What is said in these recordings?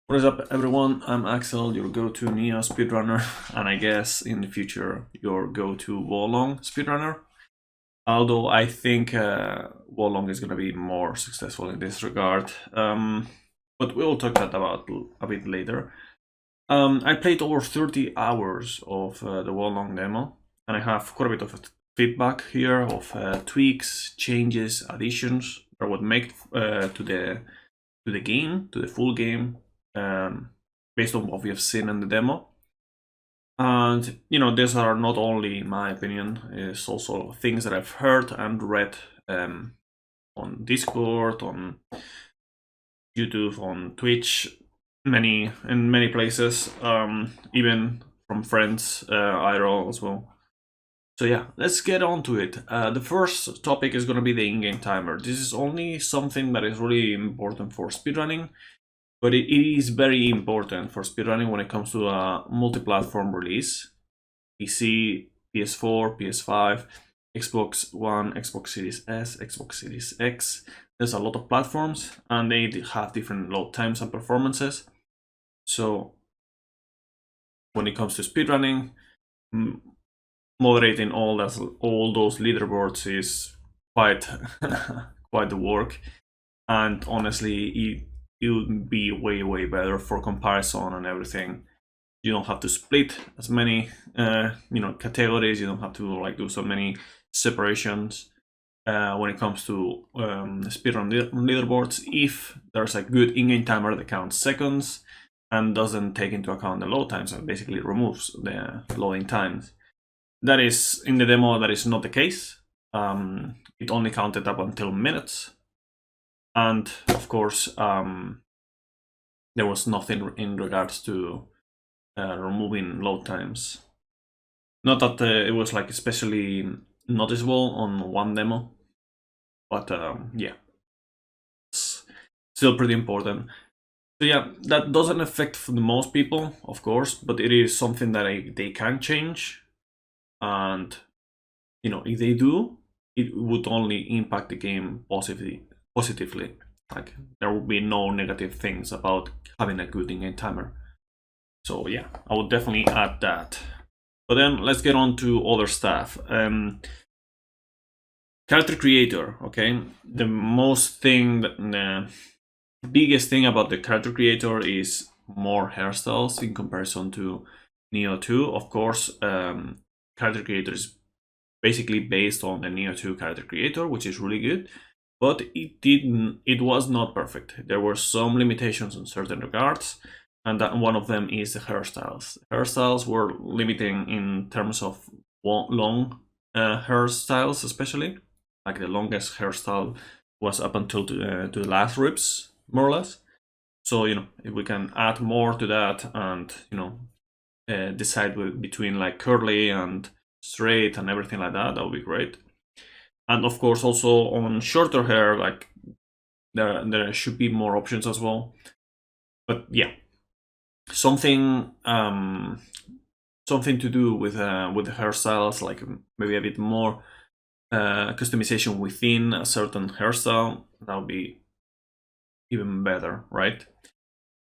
What is up, everyone? I'm Axel, your go-to Neo speedrunner, and I guess in the future your go-to Wolong speedrunner. Although I think Wolong is gonna be more successful in this regard, but we'll talk that about a bit later. I played over 30 hours of the Wolong demo, and I have quite a bit of feedback here of tweaks, changes, additions that would make to the game, to the full game, based on what we have seen in the demo. And these are not only my opinion; it's also things that I've heard and read on Discord, on YouTube, on Twitch, in many places, even from friends, IRL as well. So yeah, let's get on to it. The first topic is going to be the in-game timer. This is only something that is really important for speedrunning, but it is very important for speedrunning when it comes to a multi-platform release. PC, PS4, PS5, Xbox One, Xbox Series S, Xbox Series X. There's a lot of platforms and they have different load times and performances. So when it comes to speedrunning, moderating all those leaderboards is quite quite the work. And honestly, it would be way better for comparison and everything. You don't have to split as many categories. You don't have to do so many separations when it comes to speedrun leaderboards. If there's a good in-game timer that counts seconds and doesn't take into account the load times and basically removes the loading times. That is, in the demo, that is not the case. It only counted up until minutes. And of course, there was nothing in regards to removing load times. Not that it was especially noticeable on one demo, but yeah, it's still pretty important. So yeah, that doesn't affect the most people, of course, but it is something that they can change. And if they do, it would only impact the game positively. There will be no negative things about having a good in-game timer. So yeah, I would definitely add that. But then let's get on to other stuff. Character creator, okay? The biggest thing about the character creator is more hairstyles in comparison to Neo 2. Of course, character creator is basically based on the Neo 2 character creator, which is really good, but it was not perfect. There were some limitations in certain regards, and one of them is the hairstyles. Hairstyles were limiting in terms of long hairstyles, especially. Like the longest hairstyle was up until to the last ribs, more or less. So if we can add more to that and decide between curly and straight and everything like that would be great. And of course, also on shorter hair, there should be more options as well. But yeah, something to do with the hairstyles, maybe a bit more customization within a certain hairstyle. That would be even better, right?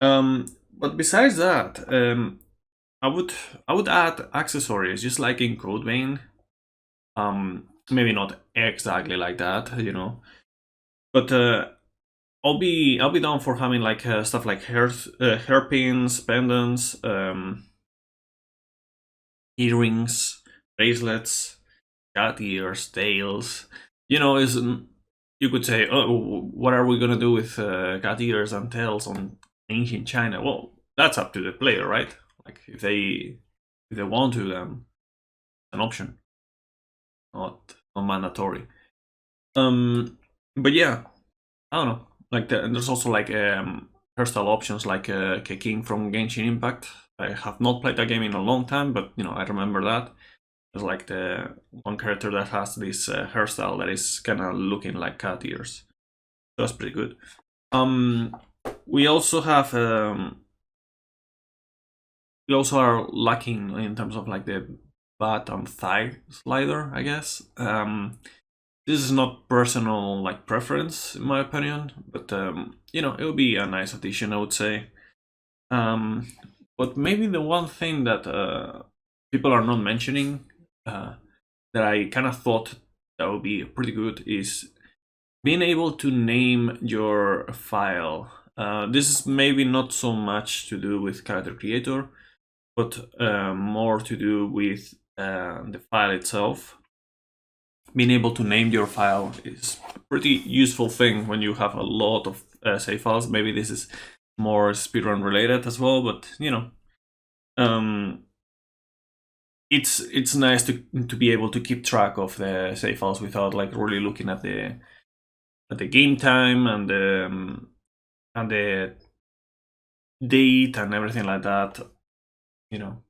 But besides that, I would add accessories, just like in Code Vein. Maybe not exactly like that, but I'll be down for having stuff like hairpins, pendants, earrings, bracelets, cat ears, tails. You could say, oh, what are we gonna do with cat ears and tails on ancient China? Well, that's up to the player, right? If they want to, then an option, not mandatory. But yeah, I don't know. There's also hairstyle options like King from Genshin Impact. I have not played that game in a long time, but I remember that. There's the one character that has this hairstyle that is kind of looking like cat ears. So that's pretty good. We also have we also are lacking in terms of the butt and thigh slider, I guess. This is not personal preference in my opinion, but it would be a nice addition, I would say. But maybe the one thing that people are not mentioning that I kind of thought that would be pretty good is being able to name your file. This is maybe not so much to do with character creator, but more to do with the file itself. Being able to name your file is a pretty useful thing when you have a lot of save files. Maybe this is more speedrun related as well, but you know, it's nice to be able to keep track of the save files without like really looking at the game time and the date and everything like that. You know,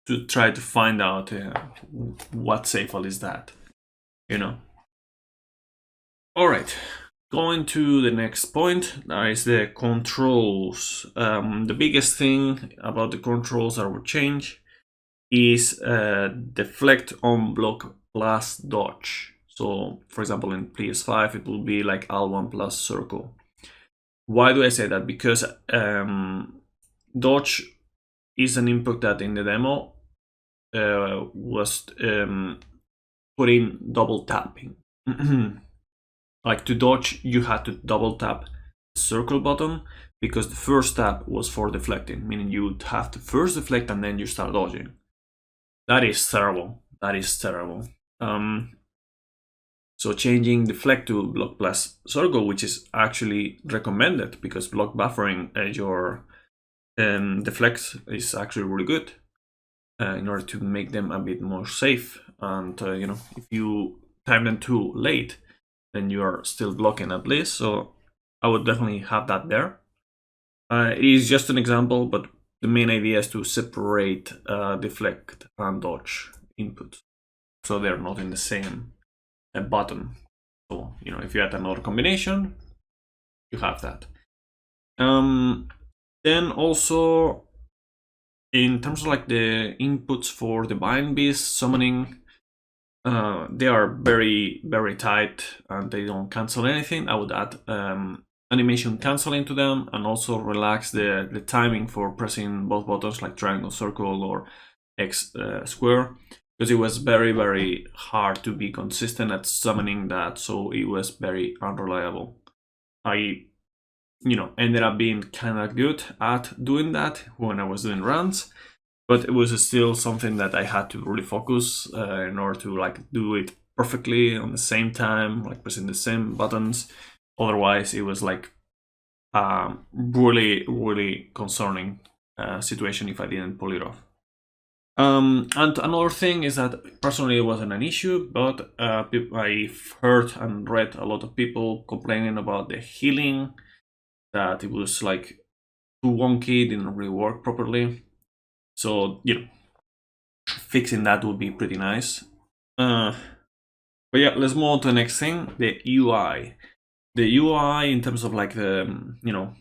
to try to find out what save file is that. You know. All right. Going to the next point, that is the controls. The biggest thing about the controls that will change is deflect on block plus dodge. So, for example, in PS5, it will be like L1 plus circle. Why do I say that? Because dodge is an input that in the demo was put in double tapping. Like to dodge, you had to double tap the circle button because the first tap was for deflecting, meaning you would have to first deflect and then you start dodging. That is terrible. That is terrible. So changing deflect to block plus circle, which is actually recommended because block buffering your deflects is actually really good in order to make them a bit more safe. And you know, if you time them too late, then you are still blocking at least. So I would definitely have that there. It is just an example, but the main idea is to separate deflect and dodge input, so they're not in the same button. So you know, if you add another combination, you have that. Then also, in terms of like the inputs for the Divine Beast summoning, they are very, very tight and they don't cancel anything. I would add animation canceling to them and also relax the timing for pressing both buttons like triangle, circle, or X square, because it was very, very hard to be consistent at summoning that, so it was very unreliable. I, you know, ended up being kind of good at doing that when I was doing runs, but it was still something that I had to really focus in order to like do it perfectly on the same time, like pressing the same buttons. Otherwise, it was like really, really concerning situation if I didn't pull it off. And another thing is that personally it wasn't an issue, but I've heard and read a lot of people complaining about the healing, that it was like too wonky, didn't really work properly. So, you know, fixing that would be pretty nice. But yeah, let's move on to the next thing, the UI. The UI in terms of like the, you know,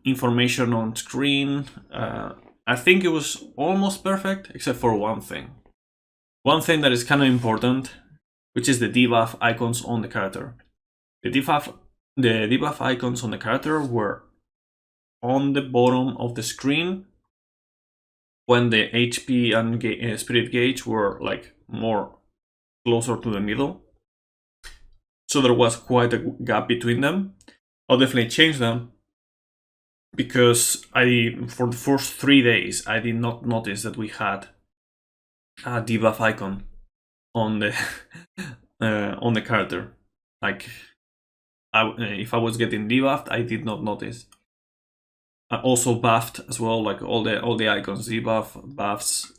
information on screen, I think it was almost perfect, except for one thing. One thing that is kind of important, which is the debuff icons on the character. The debuff icons on the character were on the bottom of the screen when the HP and spirit gauge were like more closer to the middle. So there was quite a gap between them. I'll definitely change them, because for the first 3 days I did not notice that we had a debuff icon on the on the character. Like if I was getting debuffed, I did not notice. I also buffed as well, like all the icons, debuff, buffs,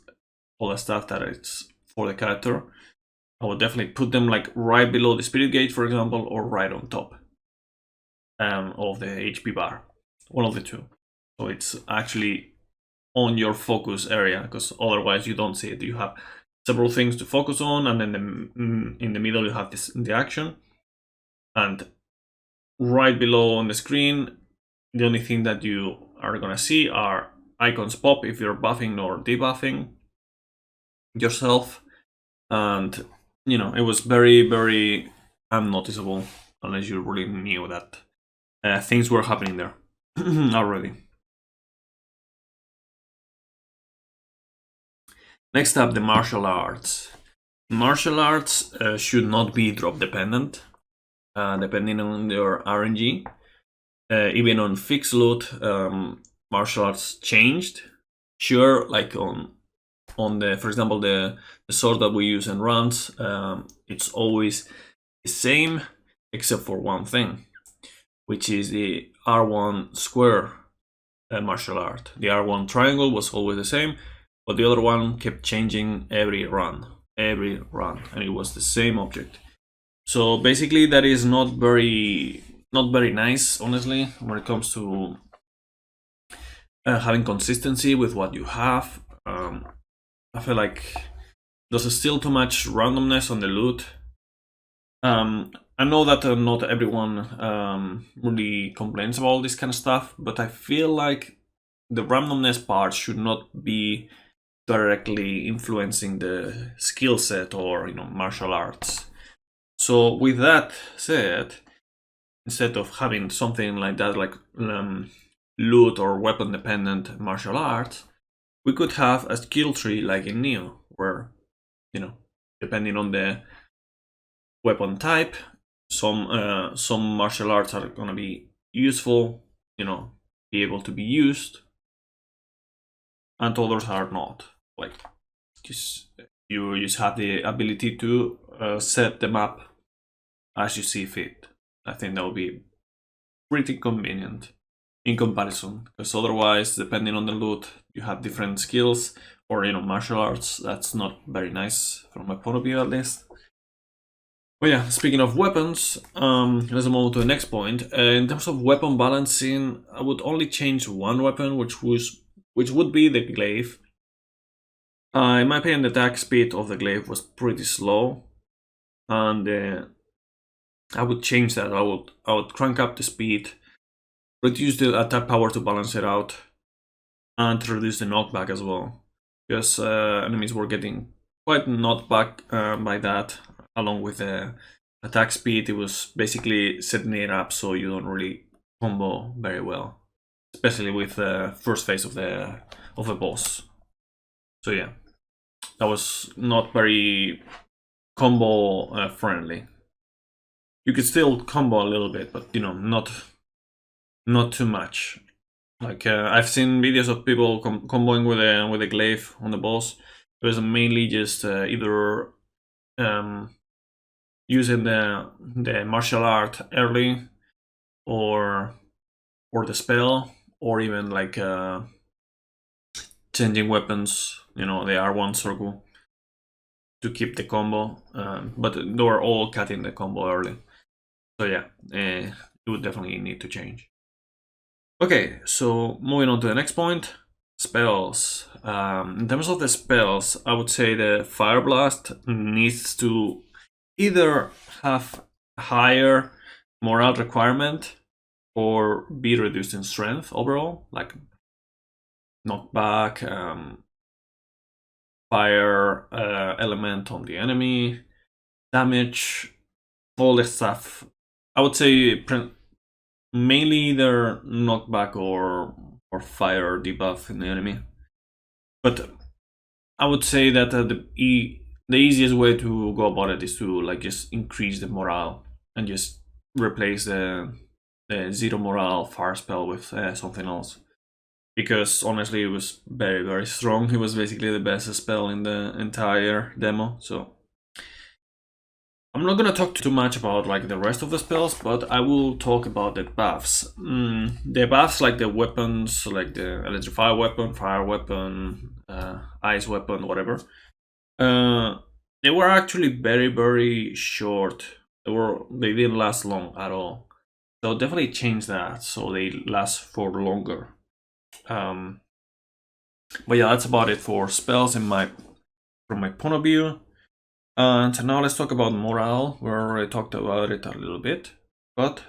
all the stuff that it's for the character. I would definitely put them like right below the spirit gauge, for example, or right on top of the HP bar, one of the two. So it's actually on your focus area, because otherwise you don't see it. You have several things to focus on, and then in the middle you have the action, and right below on the screen, the only thing that you are gonna see are icons pop if you're buffing or debuffing yourself. And you know, it was very, very unnoticeable unless you really knew that things were happening there already. Next up, the martial arts. Martial arts should not be drop dependent, depending on your RNG. Even on fixed loot, martial arts changed. Sure, like on the, for example, the sword that we use in runs, it's always the same except for one thing, which is the R1 square martial art. The R1 triangle was always the same, but the other one kept changing every run, and it was the same object. So basically, that is not very nice, honestly, when it comes to having consistency with what you have. I feel like there's still too much randomness on the loot. I know that not everyone really complains about all this kind of stuff, but I feel like the randomness part should not be directly influencing the skill set or martial arts. So with that said, instead of having something like that, like loot or weapon dependent martial arts, we could have a skill tree like in Neo, where depending on the weapon type, some martial arts are gonna be useful, be able to be used, and others are not. Like, you just have the ability to set them up as you see fit. I think that would be pretty convenient in comparison, because otherwise, depending on the loot, you have different skills or martial arts. That's not very nice from my point of view, at least. Well, yeah, speaking of weapons, let's move to the next point. In terms of weapon balancing, I would only change one weapon, which would be the glaive. In my opinion, the attack speed of the glaive was pretty slow, and I would change that. I would crank up the speed, reduce the attack power to balance it out, and reduce the knockback as well, because enemies were getting quite knocked back by that. Along with the attack speed, it was basically setting it up so you don't really combo very well, especially with the first phase of a boss. So yeah, that was not very combo friendly. You could still combo a little bit, but not too much. Like I've seen videos of people comboing with a glaive on the boss. It was mainly just either using the martial art early, or the spell, or even like changing weapons, the R1 circle to keep the combo, but they were all cutting the combo early. So yeah, it would definitely need to change. Okay, so moving on to the next point, spells. In terms of the spells, I would say the Fire Blast needs to either have higher morale requirement or be reduced in strength overall, like knockback, fire element on the enemy, damage, all this stuff. I would say mainly either knockback or fire debuff in the enemy. But I would say that the easiest way to go about it is to like just increase the morale and just replace the 0 morale fire spell with something else. Because honestly, it was very, very strong. It was basically the best spell in the entire demo. So I'm not gonna talk too much about like the rest of the spells, but I will talk about the buffs. The buffs, like the weapons, like the electrify weapon, fire weapon, ice weapon, whatever. They were actually very, very short. They didn't last long at all. So definitely change that so they last for longer. But yeah, that's about it for spells from my point of view. And now let's talk about morale. We already talked about it a little bit, but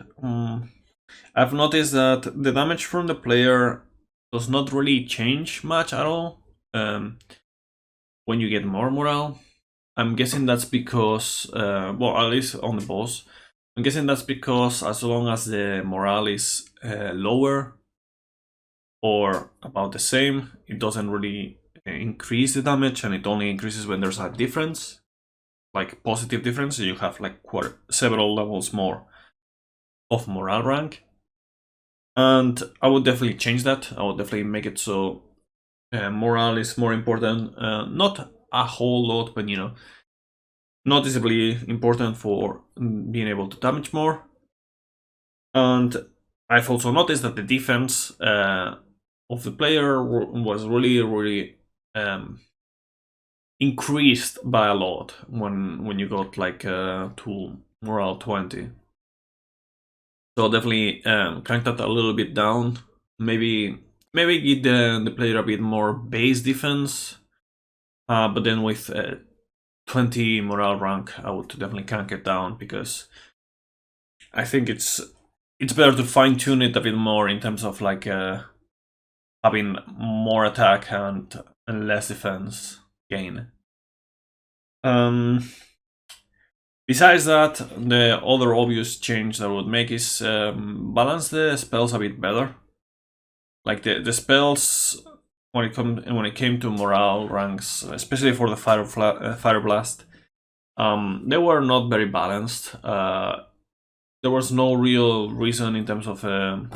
I've noticed that the damage from the player does not really change much at all when you get more morale. I'm guessing that's because, well, at least on the boss, I'm guessing that's because as long as the morale is lower or about the same, it doesn't really increase the damage, and it only increases when there's a difference, like positive difference. So you have like several levels more of morale rank. And I would definitely change that. I would definitely make it so morale is more important. Not a whole lot, but noticeably important for being able to damage more. And I've also noticed that the defense of the player was really increased by a lot when you got like to morale 20. So definitely crank that a little bit down. Maybe give the player a bit more base defense, but then with 20 morale rank, I would definitely crank it down, because I think it's better to fine tune it a bit more in terms of like having more attack and less defense gain. Besides that, the other obvious change that I would make is balance the spells a bit better. Like the spells, when it came to morale ranks, especially for the fire blast, they were not very balanced. There was no real reason in terms of, for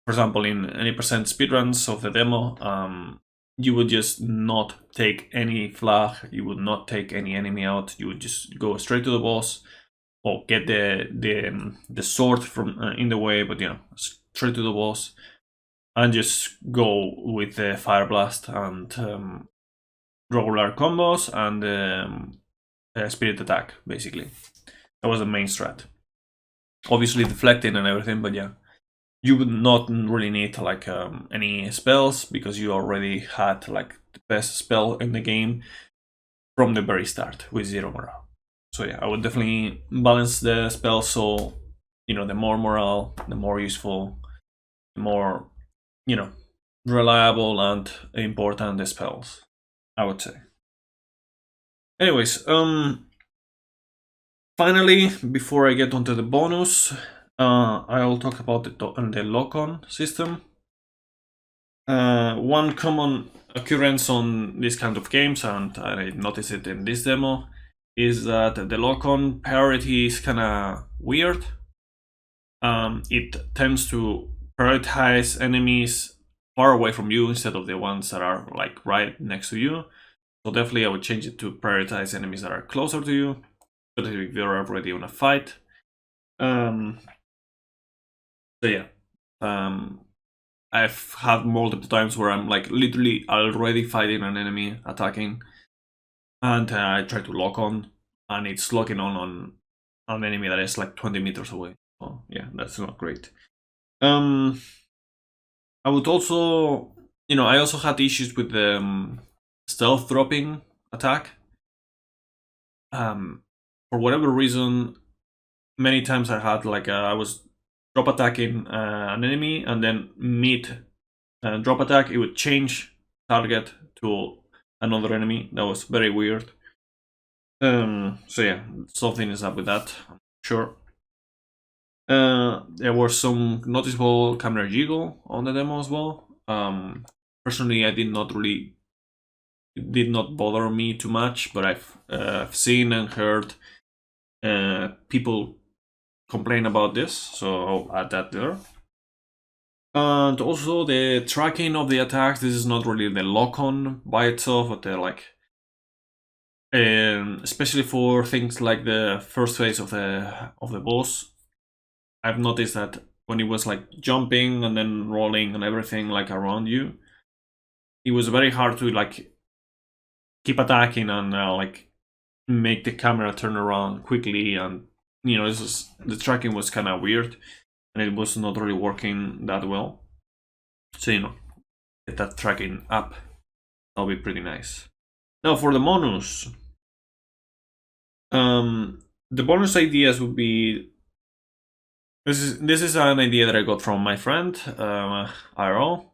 example, in any percent speedruns of the demo, you would just not take any flag, you would not take any enemy out, you would just go straight to the boss, or get the sword from in the way, but straight to the boss, and just go with the fire blast and regular combos and spirit attack. Basically, that was the main strat. Obviously deflecting and everything, but yeah, you would not really need like any spells, because you already had like the best spell in the game from the very start with 0 morale. So yeah, I would definitely balance the spells, so the more morale, the more useful, the more reliable and important the spells, I would say. Anyways, finally, before I get onto the bonus, I'll talk about the lock-on system. One common occurrence on this kind of games, and I noticed it in this demo, is that the lock-on priority is kind of weird. It tends to prioritize enemies far away from you instead of the ones that are like right next to you. So definitely I would change it to prioritize enemies that are closer to you, especially if you're already on a fight. So yeah, I've had multiple times where I'm like literally already fighting an enemy attacking, and I try to lock on, and it's locking on an enemy that is like 20 meters away. So yeah, that's not great. I would also, I also had issues with the stealth dropping attack. For whatever reason, many times I had like I was drop attacking an enemy, and then mid drop attack, it would change target to another enemy. That was very weird. So yeah, something is up with that, I'm sure. There was some noticeable camera jiggle on the demo as well. Personally, I did not bother me too much, but I've seen and heard people complain about this, so I'll add that there. And also the tracking of the attacks. This is not really the lock-on by itself, but they're like, especially for things like the first phase of the boss, I've noticed that when it was like jumping and then rolling and everything like around you, it was very hard to like keep attacking and like make the camera turn around quickly, and the tracking was kind of weird, and it was not really working that well. So get that tracking up. That'll be pretty nice. Now for the bonus. The bonus ideas would be, this is an idea that I got from my friend IRL,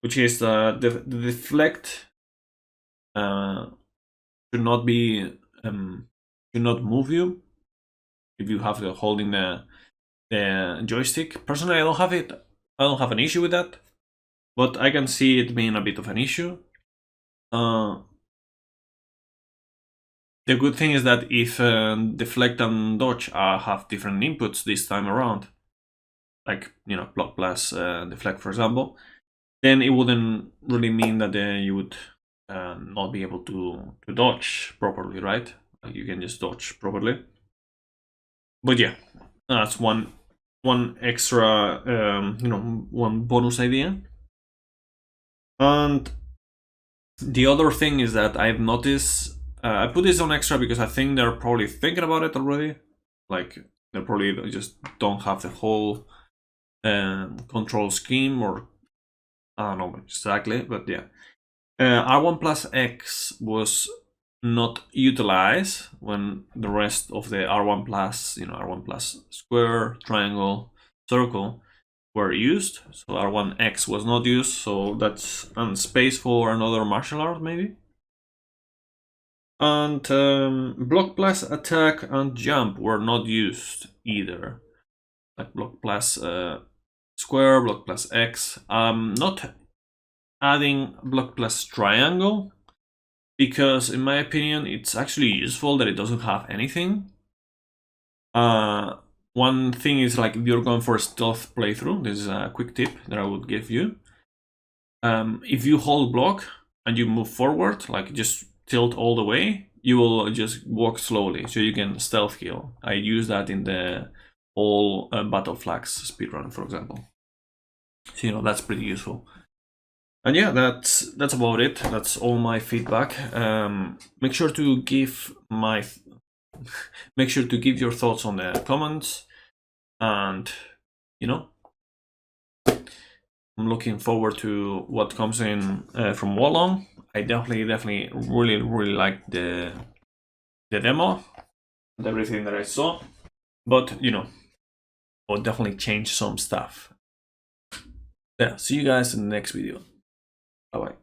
which is the deflect should not be should not move you if you have holding the joystick. Personally, I don't have an issue with that. but I can see it being a bit of an issue. The good thing is that if deflect and dodge have different inputs this time around, like, you know, block plus deflect, for example, then it wouldn't really mean that you would not be able to dodge properly, right? Like, you can just dodge properly. But yeah, that's one extra, you know, one bonus idea. And the other thing is that I've noticed, I put this on extra because I think they're probably thinking about it already. Like, they probably just don't have the whole control scheme, or I don't know exactly, but yeah. R1 plus X was not utilized when the rest of the R1 plus, you know, R1 plus square, triangle, circle were used. So R1X was not used, so that's space for another martial art maybe. And block plus attack and jump were not used either. Like block plus square, block plus X. Not adding block plus triangle, because in my opinion it's actually useful that it doesn't have anything. One thing is, like, if you're going for a stealth playthrough, this is a quick tip that I would give you. If you hold block and you move forward, like just tilt all the way, you will just walk slowly, so you can stealth kill. I use that in the all battle flags speedrun, for example. So, you know, that's pretty useful. And yeah, that's about it. That's all my feedback. Make sure to give your thoughts on the comments, and you know, I'm looking forward to what comes in from Wallong. I definitely really like the demo and everything that I saw, but you know, I'll definitely change some stuff. Yeah, see you guys in the next video. Bye bye.